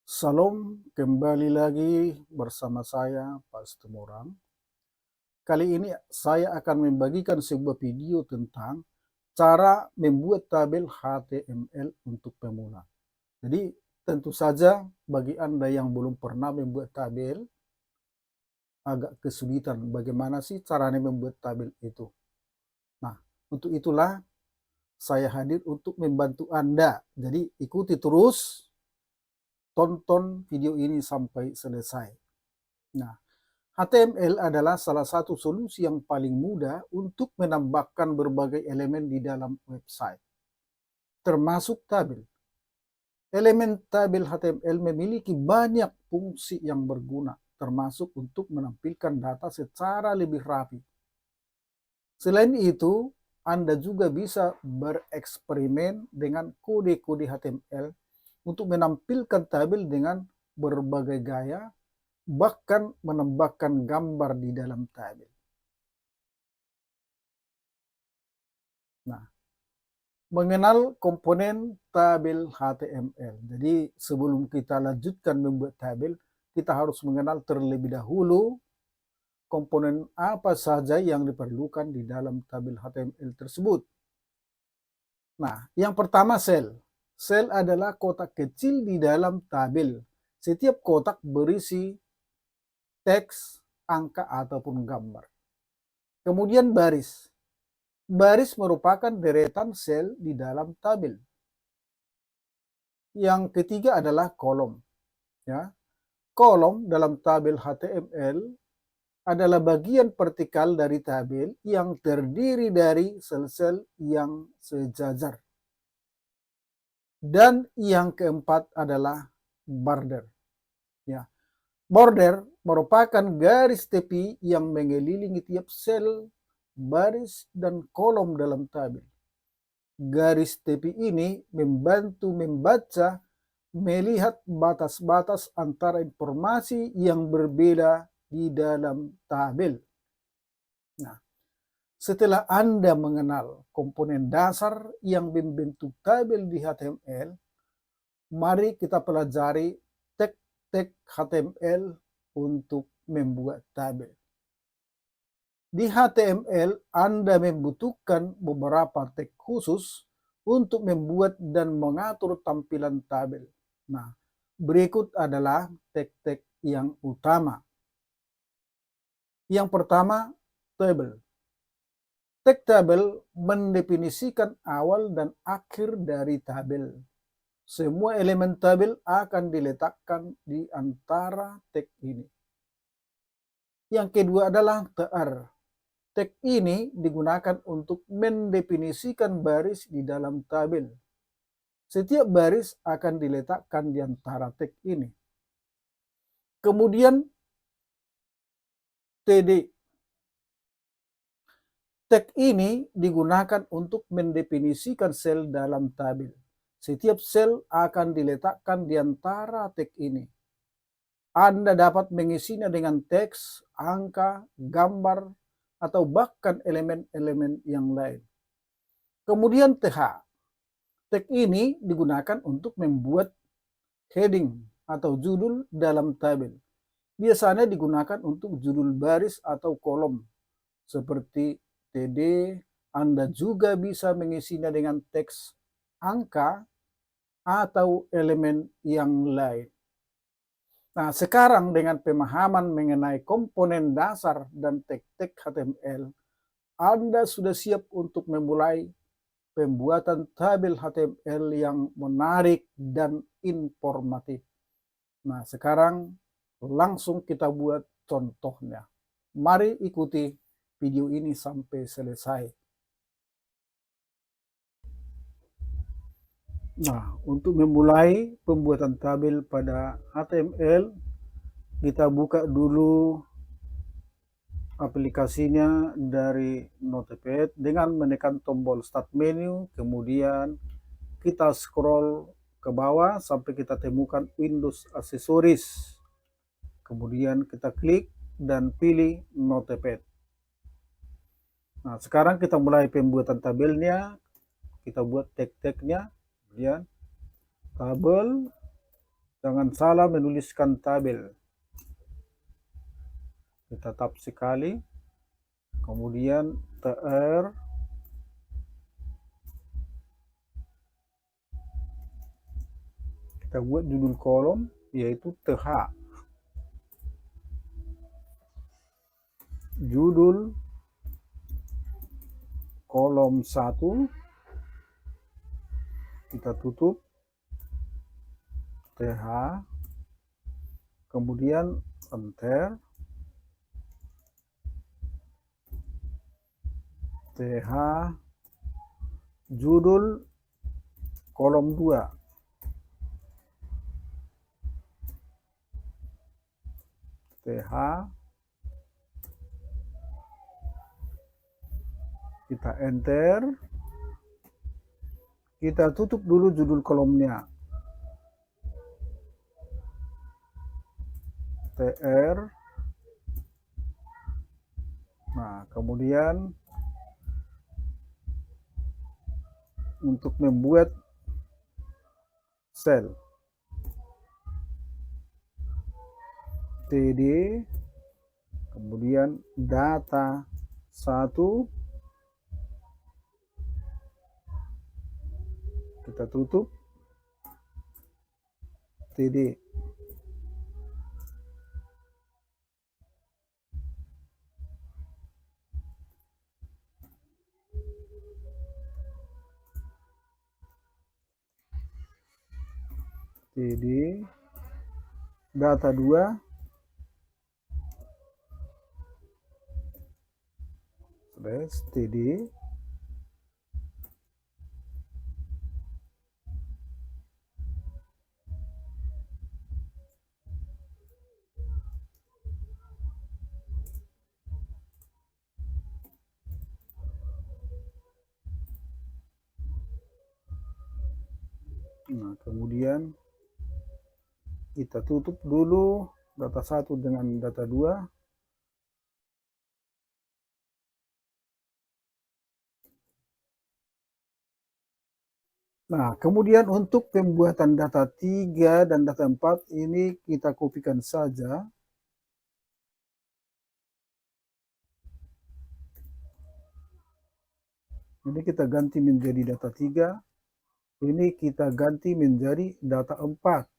Salam, kembali lagi bersama saya, Pak Stumorang. Kali ini saya akan membagikan sebuah video tentang cara membuat tabel HTML untuk pemula. Jadi tentu saja bagi Anda yang belum pernah membuat tabel, agak kesulitan bagaimana sih caranya membuat tabel itu. Nah, untuk itulah saya hadir untuk membantu Anda. Jadi ikuti terus, tonton video ini sampai selesai. Nah, HTML adalah salah satu solusi yang paling mudah untuk menambahkan berbagai elemen di dalam website, termasuk tabel. Elemen tabel HTML memiliki banyak fungsi yang berguna, termasuk untuk menampilkan data secara lebih rapi. Selain itu, Anda juga bisa bereksperimen dengan kode-kode HTML untuk menampilkan tabel dengan berbagai gaya, bahkan menambahkan gambar di dalam tabel. Nah, mengenal komponen tabel HTML. Jadi sebelum kita lanjutkan membuat tabel, kita harus mengenal terlebih dahulu komponen apa saja yang diperlukan di dalam tabel HTML tersebut. Nah, yang pertama sel. Sel adalah kotak kecil di dalam tabel. Setiap kotak berisi teks, angka, ataupun gambar. Kemudian baris. Baris merupakan deretan sel di dalam tabel. Yang ketiga adalah kolom. Ya. Kolom dalam tabel HTML adalah bagian vertikal dari tabel yang terdiri dari sel-sel yang sejajar. Dan yang keempat adalah border. Ya. Border merupakan garis tepi yang mengelilingi tiap sel, baris, dan kolom dalam tabel. Garis tepi ini membantu membaca, melihat batas-batas antara informasi yang berbeda di dalam tabel. Nah, setelah Anda mengenal komponen dasar yang membentuk tabel di HTML, mari kita pelajari tag HTML untuk membuat tabel. Di HTML, Anda membutuhkan beberapa tag khusus untuk membuat dan mengatur tampilan tabel. Nah, berikut adalah tag-tag yang utama. Yang pertama, table. Tag tabel mendefinisikan awal dan akhir dari tabel. Semua elemen tabel akan diletakkan di antara tag ini. Yang kedua adalah tr. Tag ini digunakan untuk mendefinisikan baris di dalam tabel. Setiap baris akan diletakkan di antara tag ini. Kemudian td. Tag ini digunakan untuk mendefinisikan sel dalam tabel. Setiap sel akan diletakkan di antara tag ini. Anda dapat mengisinya dengan teks, angka, gambar, atau bahkan elemen-elemen yang lain. Kemudian th. Tag ini digunakan untuk membuat heading atau judul dalam tabel. Biasanya digunakan untuk judul baris atau kolom. Seperti td, Anda juga bisa mengisinya dengan teks, angka, atau elemen yang lain. Nah, sekarang dengan pemahaman mengenai komponen dasar dan tag-tag HTML, Anda sudah siap untuk memulai pembuatan tabel HTML yang menarik dan informatif. Nah, sekarang langsung kita buat contohnya. Mari ikuti video ini sampai selesai. Nah, untuk memulai pembuatan tabel pada HTML, kita buka dulu aplikasinya dari Notepad dengan menekan tombol Start menu, kemudian kita scroll ke bawah sampai kita temukan Windows Accessories. Kemudian kita klik dan pilih Notepad. Nah, sekarang kita mulai pembuatan tabelnya. Kita buat tag-tagnya. Kemudian tabel. Jangan salah menuliskan tabel. Kita tap sekali. Kemudian tr. Kita buat judul kolom yaitu th. Judul kolom 1 kita tutup th, kemudian enter, th, judul kolom 2, th, kita enter, kita tutup dulu judul kolomnya, tr. Nah, kemudian untuk membuat sel td, kemudian data 1, kita tutup td. td data 2 td. Nah, kemudian kita tutup dulu data 1 dengan data 2. Nah, kemudian untuk pembuatan data 3 dan data 4 ini kita kopikan saja. Ini kita ganti menjadi data 3. Ini kita ganti menjadi data 4.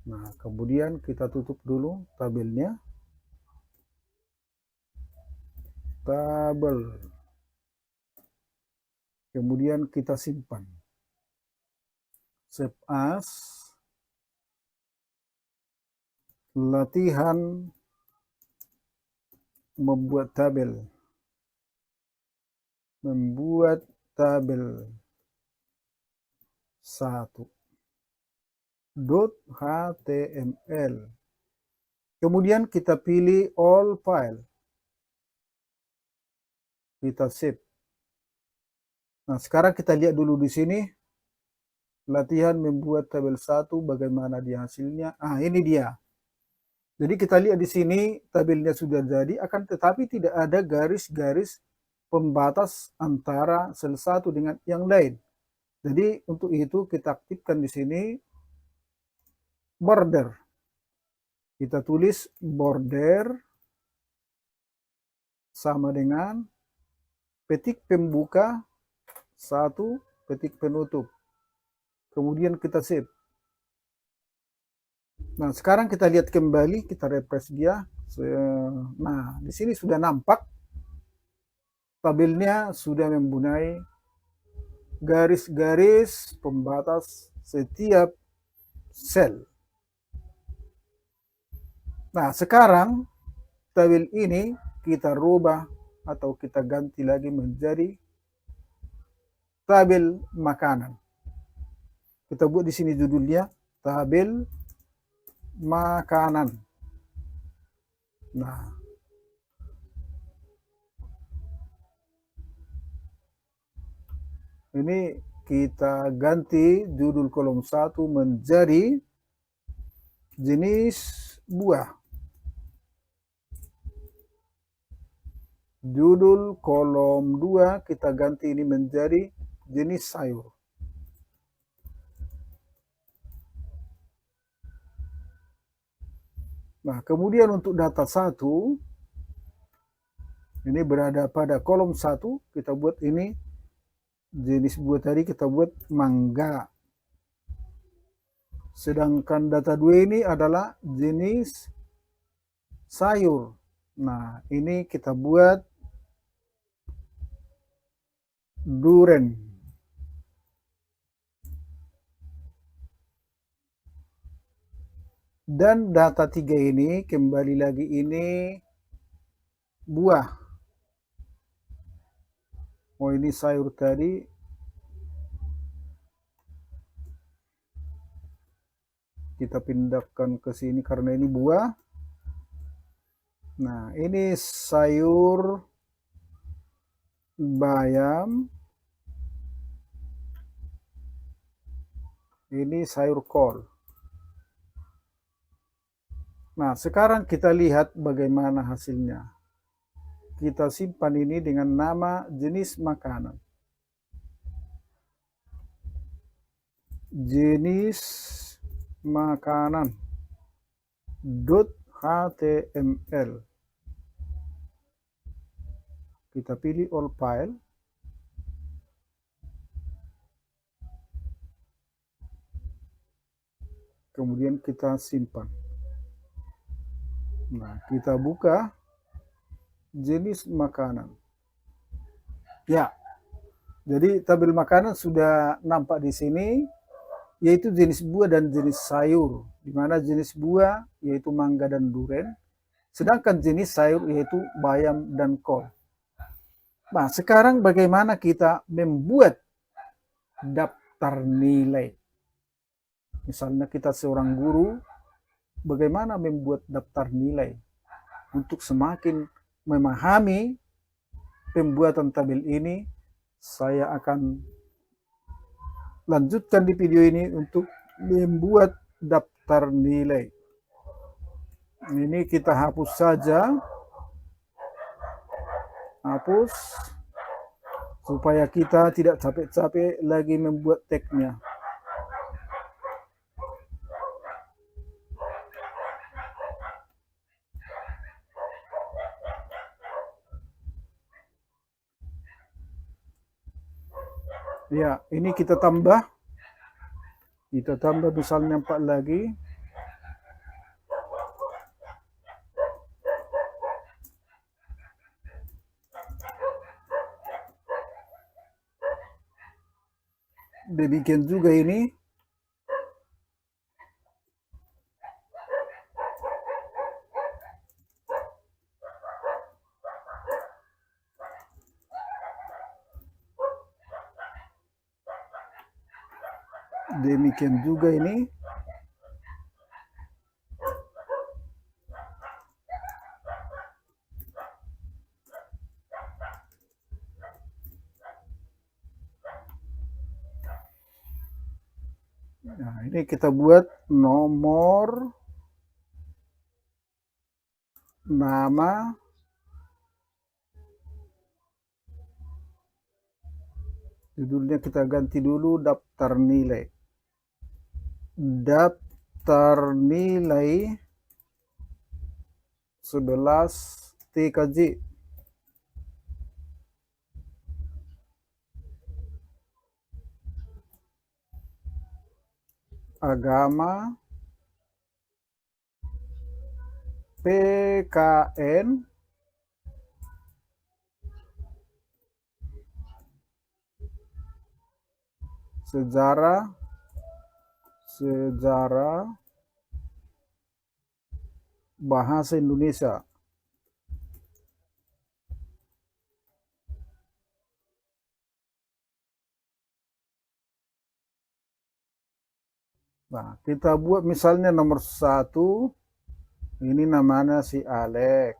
Nah, kemudian kita tutup dulu tabelnya. Tabel. Kemudian kita simpan. Save as. Latihan membuat tabel. Membuat tabel 1. .html. Kemudian kita pilih all file. Kita save. Nah, sekarang kita lihat dulu di sini. Latihan membuat tabel 1, bagaimana dia hasilnya. Ah, ini dia. Jadi kita lihat di sini tabelnya sudah jadi, akan tetapi tidak ada garis-garis pembatas antara sel 1 dengan yang lain. Jadi untuk itu kita aktifkan di sini border. Kita tulis border sama dengan petik pembuka 1, petik penutup. Kemudian kita save. Nah, sekarang kita lihat kembali, kita refresh dia. Nah, di sini sudah nampak tabelnya sudah mempunyai garis-garis pembatas setiap sel. Nah, sekarang tabel ini kita rubah atau kita ganti lagi menjadi tabel makanan. Kita buat di sini judulnya tabel makanan. Nah, ini kita ganti judul kolom 1 menjadi jenis buah. Judul kolom 2 kita ganti ini menjadi jenis sayur. Nah, kemudian untuk data 1, ini berada pada kolom 1, kita buat ini jenis buah tadi kita buat mangga. Sedangkan data 2 ini adalah jenis sayur. Nah, ini kita buat duren. Dan data 3 ini kembali lagi ini buah. Oh, ini sayur tadi. Kita pindahkan ke sini karena ini buah. Nah, ini sayur bayam. Ini sayur kol. Nah, sekarang kita lihat bagaimana hasilnya. Kita simpan ini dengan nama jenis makanan. Jenis makanan .html. Kita pilih all file. Kemudian kita simpan. Nah, kita buka jenis makanan. Ya, jadi tabel makanan sudah nampak di sini, yaitu jenis buah dan jenis sayur. Di mana jenis buah yaitu mangga dan duren, sedangkan jenis sayur yaitu bayam dan kol. Nah, sekarang bagaimana kita membuat daftar nilai? Misalnya kita seorang guru, bagaimana membuat daftar nilai untuk semakin memahami pembuatan tabel ini. Saya akan lanjutkan di video ini untuk membuat daftar nilai. Ini kita hapus saja, hapus supaya kita tidak capek-capek lagi membuat tagnya. Ya, ini kita tambah misalnya 4 lagi. Demikian juga ini. Demikian juga ini. Nah, ini kita buat nomor, nama, judulnya kita ganti dulu daftar nilai. Daftar nilai 11 TKJ. Agama, PKN, sejarah, bahasa Indonesia. Nah, kita buat misalnya nomor 1, ini namanya si Alek.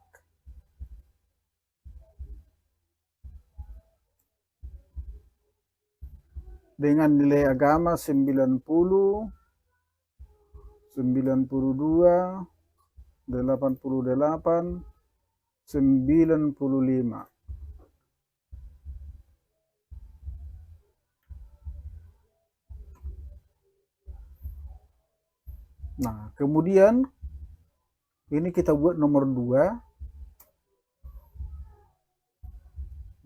Dengan nilai agama 90, 92, 88, 95. Nah, kemudian ini kita buat nomor 2.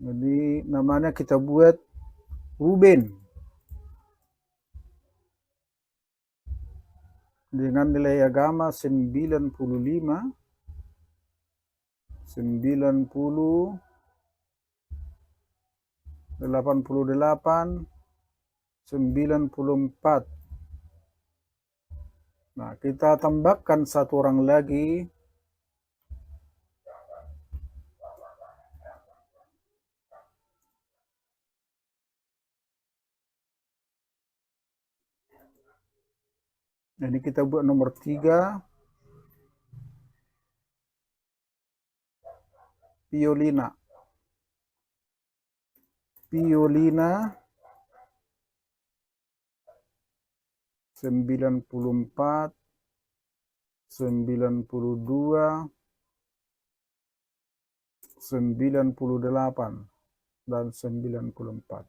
Jadi namanya kita buat Ruben dengan nilai agama 95, 90, 88, 94. Nah, kita tambahkan satu orang lagi. Jadi kita buat nomor 3, Piolina. Piolina 94, 92, 98, dan 94.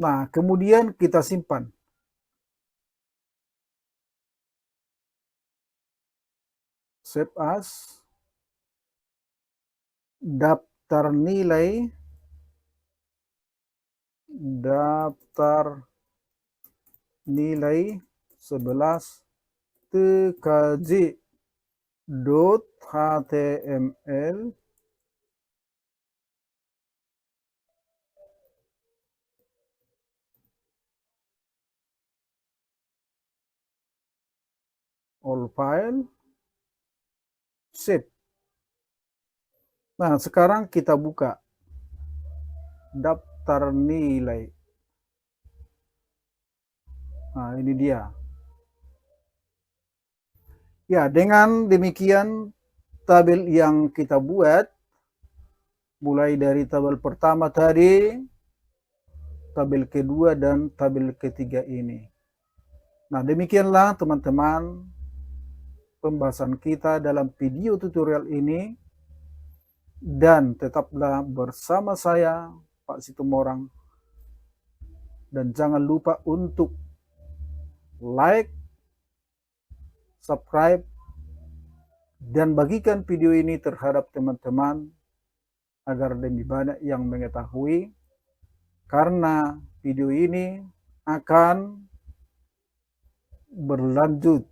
Nah, kemudian kita simpan. Save as. Daftar nilai daftar nilai 11 tkj.html all file save. Nah, sekarang kita buka daftar nilai. Nah, ini dia. Ya, dengan demikian tabel yang kita buat, mulai dari tabel pertama tadi, tabel kedua, dan tabel ketiga ini. Nah, demikianlah teman-teman pembahasan kita dalam video tutorial ini. Dan tetaplah bersama saya, Pak Situmorang. Dan jangan lupa untuk like, subscribe, dan bagikan video ini terhadap teman-teman agar lebih banyak yang mengetahui, karena video ini akan berlanjut